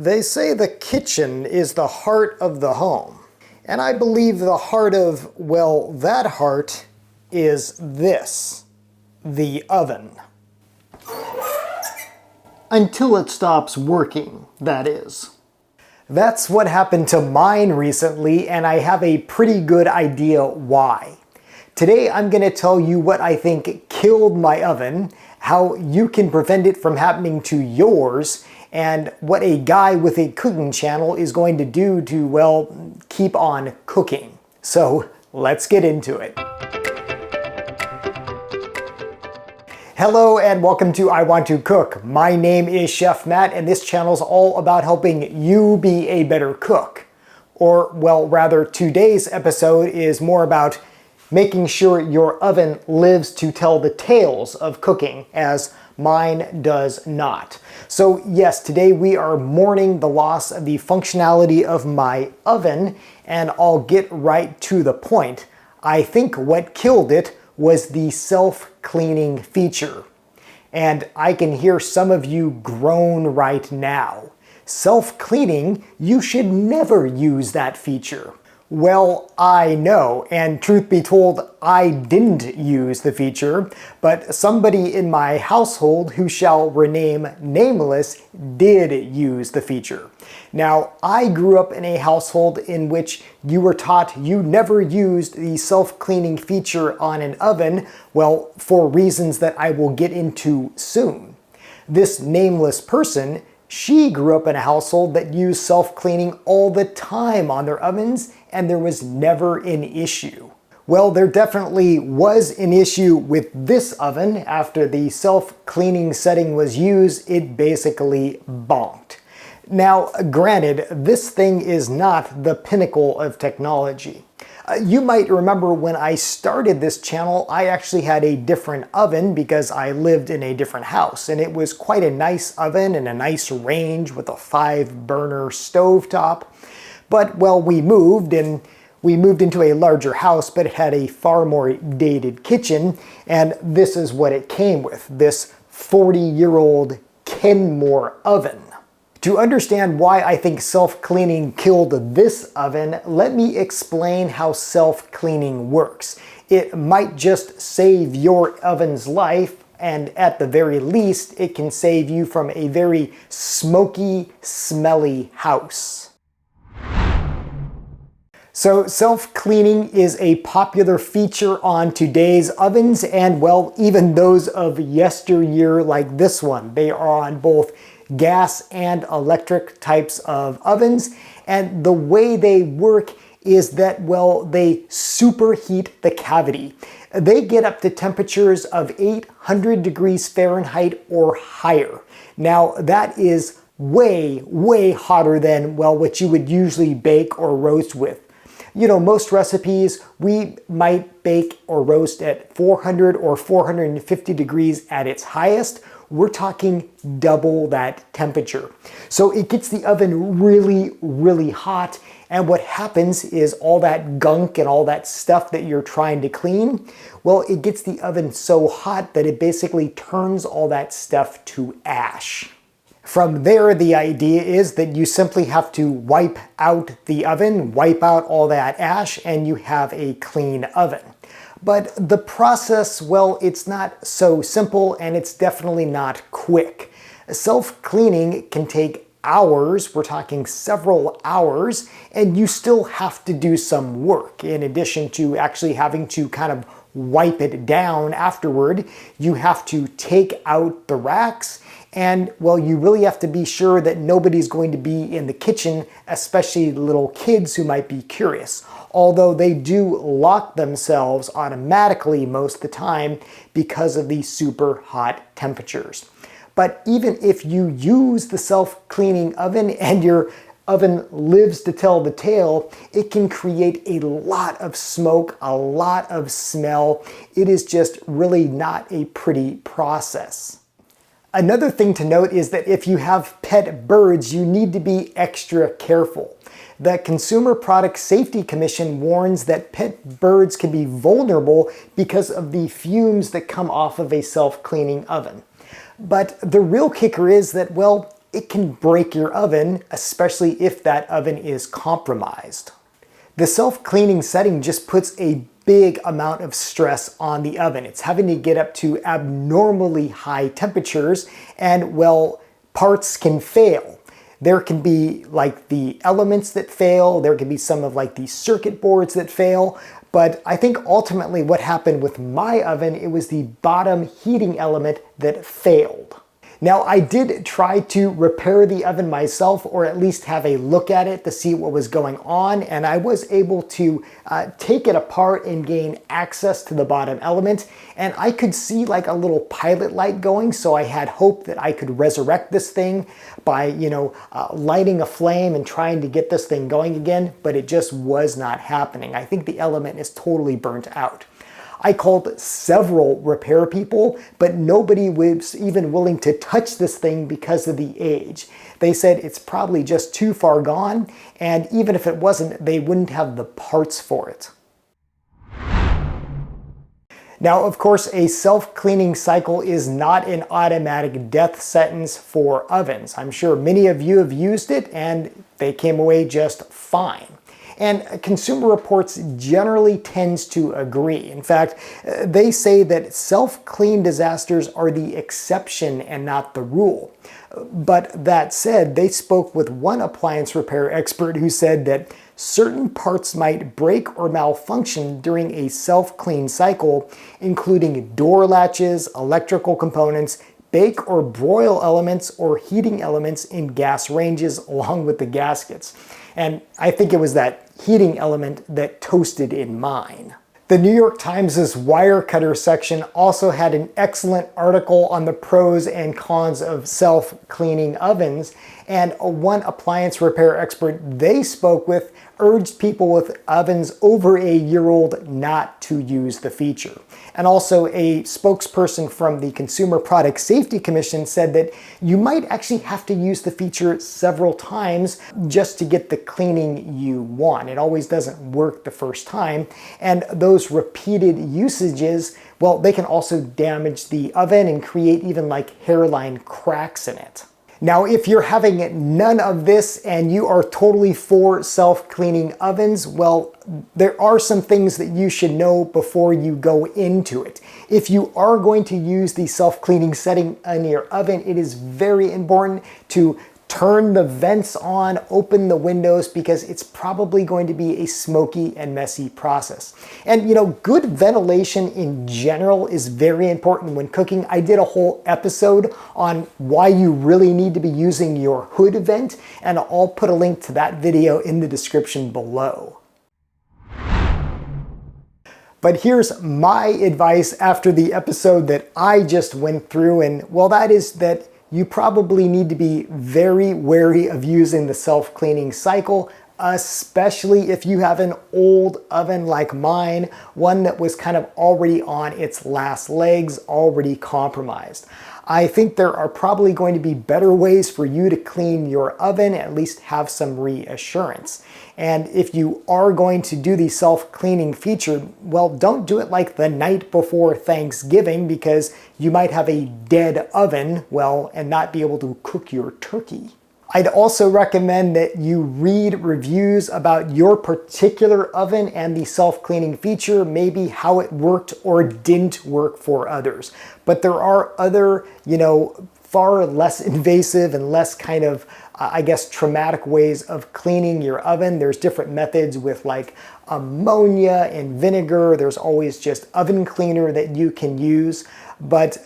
They say the kitchen is the heart of the home. And I believe the heart of, well, that heart is this, the oven. Until it stops working, that is. That's what happened to mine recently, and I have a pretty good idea why. Today I'm going to tell you what I think killed my oven, how you can prevent it from happening to yours, and what a guy with a cooking channel is going to do to, well, keep on cooking. So let's get into it. Hello and welcome to I Want to Cook. My name is Chef Matt and this channel is all about helping you be a better cook. Or, well, rather, today's episode is more about making sure your oven lives to tell the tales of cooking, as mine does not. So yes, today we are mourning the loss of the functionality of my oven, and I'll get right to the point. I think what killed it was the self-cleaning feature. And I can hear some of you groan right now. Self-cleaning, you should never use that feature. Well, I know, and truth be told, I didn't use the feature, but somebody in my household who shall remain nameless did use the feature. Now, I grew up in a household in which you were taught you never used the self-cleaning feature on an oven, well, for reasons that I will get into soon. This nameless person, she grew up in a household that used self-cleaning all the time on their ovens, and there was never an issue. Well, there definitely was an issue with this oven. After the self-cleaning setting was used, it basically bonked. Now, granted, this thing is not the pinnacle of technology. You might remember when I started this channel, I actually had a different oven because I lived in a different house, and it was quite a nice oven and a nice range with a 5-burner stovetop. But, well, we moved into a larger house, but it had a far more dated kitchen, and this is what it came with, this 40-year-old Kenmore oven. To understand why I think self-cleaning killed this oven, let me explain how self-cleaning works. It might just save your oven's life, and at the very least, it can save you from a very smoky, smelly house. So self-cleaning is a popular feature on today's ovens, and, well, even those of yesteryear like this one. They are on both gas and electric types of ovens, and the way they work is that, well, they superheat the cavity. They get up to temperatures of 800 degrees Fahrenheit or higher. Now, that is way, way hotter than, well, what you would usually bake or roast with. You know, most recipes, we might bake or roast at 400 or 450 degrees at its highest. We're talking double that temperature. So it gets the oven really, really hot. And what happens is all that gunk and all that stuff that you're trying to clean, well, it gets the oven so hot that it basically turns all that stuff to ash. From there, the idea is that you simply have to wipe out the oven, wipe out all that ash, and you have a clean oven. But the process, well, it's not so simple and it's definitely not quick. Self-cleaning can take hours, we're talking several hours, and you still have to do some work. In addition to actually having to kind of wipe it down afterward, you have to take out the racks, and, well, you really have to be sure that nobody's going to be in the kitchen, especially little kids who might be curious. Although they do lock themselves automatically most of the time because of the super hot temperatures. But even if you use the self-cleaning oven and your oven lives to tell the tale, it can create a lot of smoke, a lot of smell. It is just really not a pretty process. Another thing to note is that if you have pet birds, you need to be extra careful. The Consumer Product Safety Commission warns that pet birds can be vulnerable because of the fumes that come off of a self-cleaning oven. But the real kicker is that, well, it can break your oven, especially if that oven is compromised. The self-cleaning setting just puts a big amount of stress on the oven. It's having to get up to abnormally high temperatures, and well, parts can fail. There can be like the elements that fail, there can be some of like the circuit boards that fail, but I think ultimately what happened with my oven, it was the bottom heating element that failed. Now, I did try to repair the oven myself, or at least have a look at it to see what was going on, and I was able to take it apart and gain access to the bottom element, and I could see like a little pilot light going, so I had hope that I could resurrect this thing by, lighting a flame and trying to get this thing going again, but it just was not happening. I think the element is totally burnt out. I called several repair people, but nobody was even willing to touch this thing because of the age. They said it's probably just too far gone, and even if it wasn't, they wouldn't have the parts for it. Now, of course, a self-cleaning cycle is not an automatic death sentence for ovens. I'm sure many of you have used it and they came away just fine. And Consumer Reports generally tends to agree. In fact, they say that self-clean disasters are the exception and not the rule. But that said, they spoke with one appliance repair expert who said that certain parts might break or malfunction during a self-clean cycle, including door latches, electrical components, bake or broil elements, or heating elements in gas ranges along with the gaskets. And I think it was that heating element that toasted in mine. The New York Times' Wirecutter section also had an excellent article on the pros and cons of self-cleaning ovens, and one appliance repair expert they spoke with urged people with ovens over a year old not to use the feature. And also a spokesperson from the Consumer Product Safety Commission said that you might actually have to use the feature several times just to get the cleaning you want. It always doesn't work the first time, and those repeated usages, well, they can also damage the oven and create even like hairline cracks in it. Now, if you're having none of this and you are totally for self-cleaning ovens, well, there are some things that you should know before you go into it. If you are going to use the self-cleaning setting in your oven, it is very important to turn the vents on, open the windows, because it's probably going to be a smoky and messy process. And good ventilation in general is very important when cooking. I did a whole episode on why you really need to be using your hood vent, and I'll put a link to that video in the description below. But here's my advice after the episode that I just went through, and well, that is that you probably need to be very wary of using the self-cleaning cycle, especially if you have an old oven like mine, one that was kind of already on its last legs, already compromised. I think there are probably going to be better ways for you to clean your oven, at least have some reassurance. And if you are going to do the self-cleaning feature, well, don't do it like the night before Thanksgiving, because you might have a dead oven, well, and not be able to cook your turkey. I'd also recommend that you read reviews about your particular oven and the self-cleaning feature, maybe how it worked or didn't work for others. But there are other, far less invasive and less kind of, traumatic ways of cleaning your oven. There's different methods with like ammonia and vinegar. There's always just oven cleaner that you can use. But,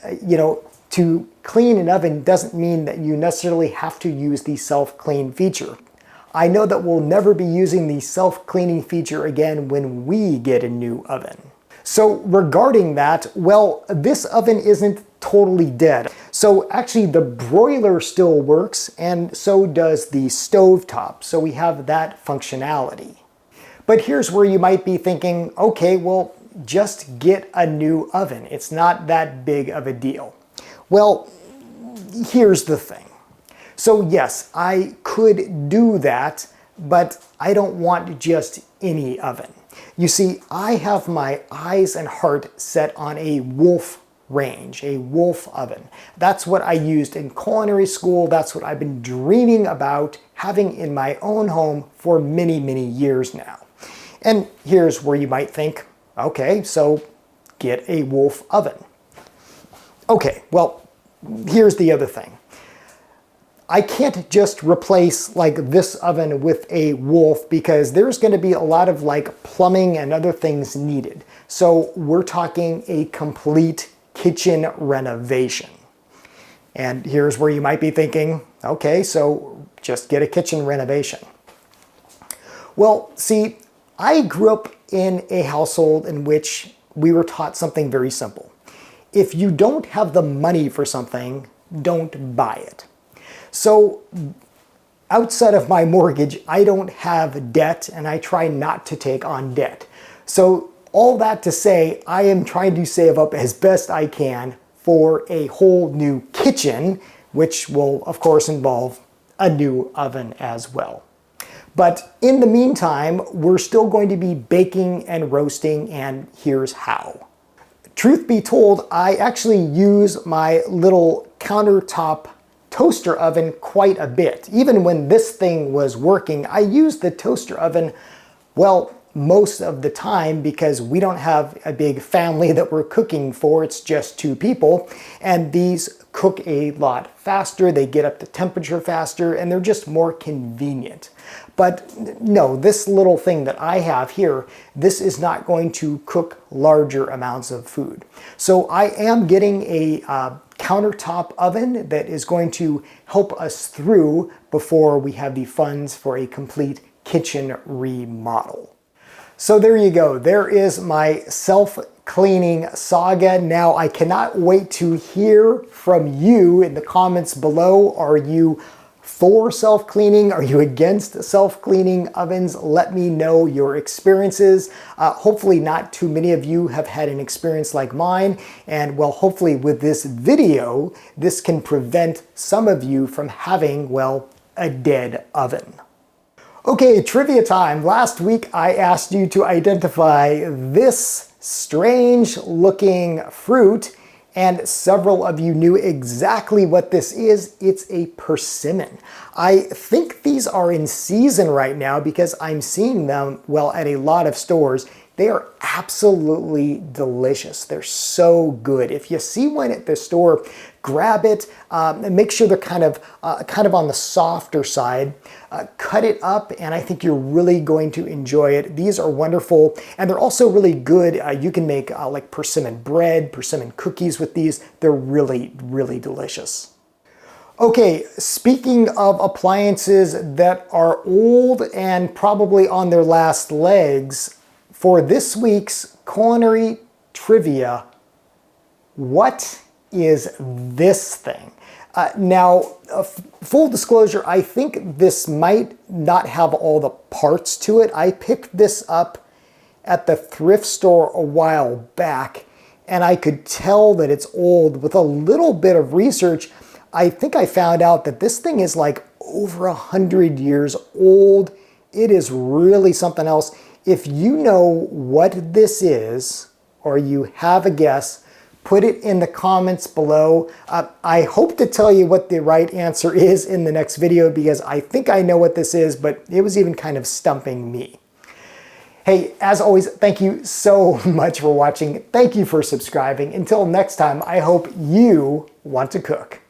to clean an oven doesn't mean that you necessarily have to use the self-clean feature. I know that we'll never be using the self-cleaning feature again when we get a new oven. So regarding that, well, this oven isn't totally dead. So actually the broiler still works, and so does the stovetop. So we have that functionality. But here's where you might be thinking, okay, well, just get a new oven. It's not that big of a deal. Well, here's the thing. So yes, I could do that, but I don't want just any oven. You see, I have my eyes and heart set on a Wolf range, a Wolf oven. That's what I used in culinary school. That's what I've been dreaming about having in my own home for many, many years now. And here's where you might think, okay, so get a Wolf oven. Okay, well, here's the other thing. I can't just replace like this oven with a Wolf because there's going to be a lot of like plumbing and other things needed. So we're talking a complete kitchen renovation. And here's where you might be thinking, okay, so just get a kitchen renovation. Well, see, I grew up in a household in which we were taught something very simple. If you don't have the money for something, don't buy it. So outside of my mortgage, I don't have debt and I try not to take on debt. So all that to say, I am trying to save up as best I can for a whole new kitchen, which will of course involve a new oven as well. But in the meantime, we're still going to be baking and roasting, and here's how. Truth be told, I actually use my little countertop toaster oven quite a bit. Even when this thing was working, I used the toaster oven, well, most of the time because we don't have a big family that we're cooking for. It's just 2 people, and these cook a lot faster. They get up to temperature faster, and they're just more convenient. But no, this little thing that I have here, this is not going to cook larger amounts of food. So I am getting a countertop oven that is going to help us through before we have the funds for a complete kitchen remodel. So there you go. There is my self-cleaning saga. Now I cannot wait to hear from you in the comments below. Are you for self-cleaning? Are you against self-cleaning ovens? Let me know your experiences. Hopefully not too many of you have had an experience like mine. And well, hopefully with this video, this can prevent some of you from having, well, a dead oven. Okay, trivia time. Last week I asked you to identify this strange looking fruit, and several of you knew exactly what this is. It's a persimmon. I think these are in season right now because I'm seeing them, well, at a lot of stores. They are absolutely delicious. They're so good. If you see one at the store, grab it and make sure they're kind of on the softer side. Cut it up, and I think you're really going to enjoy it. These are wonderful, and they're also really good. You can make like persimmon bread, persimmon cookies with these. They're really, really delicious. Okay, speaking of appliances that are old and probably on their last legs, for this week's culinary trivia, what is this thing? Now, full disclosure, I think this might not have all the parts to it. I picked this up at the thrift store a while back, and I could tell that it's old. With a little bit of research, I think I found out that this thing is like over 100 years old. It is really something else. If you know what this is, or you have a guess, put it in the comments below. I hope to tell you what the right answer is in the next video because I think I know what this is, but it was even kind of stumping me. Hey, as always, thank you so much for watching. Thank you for subscribing. Until next time, I hope you want to cook.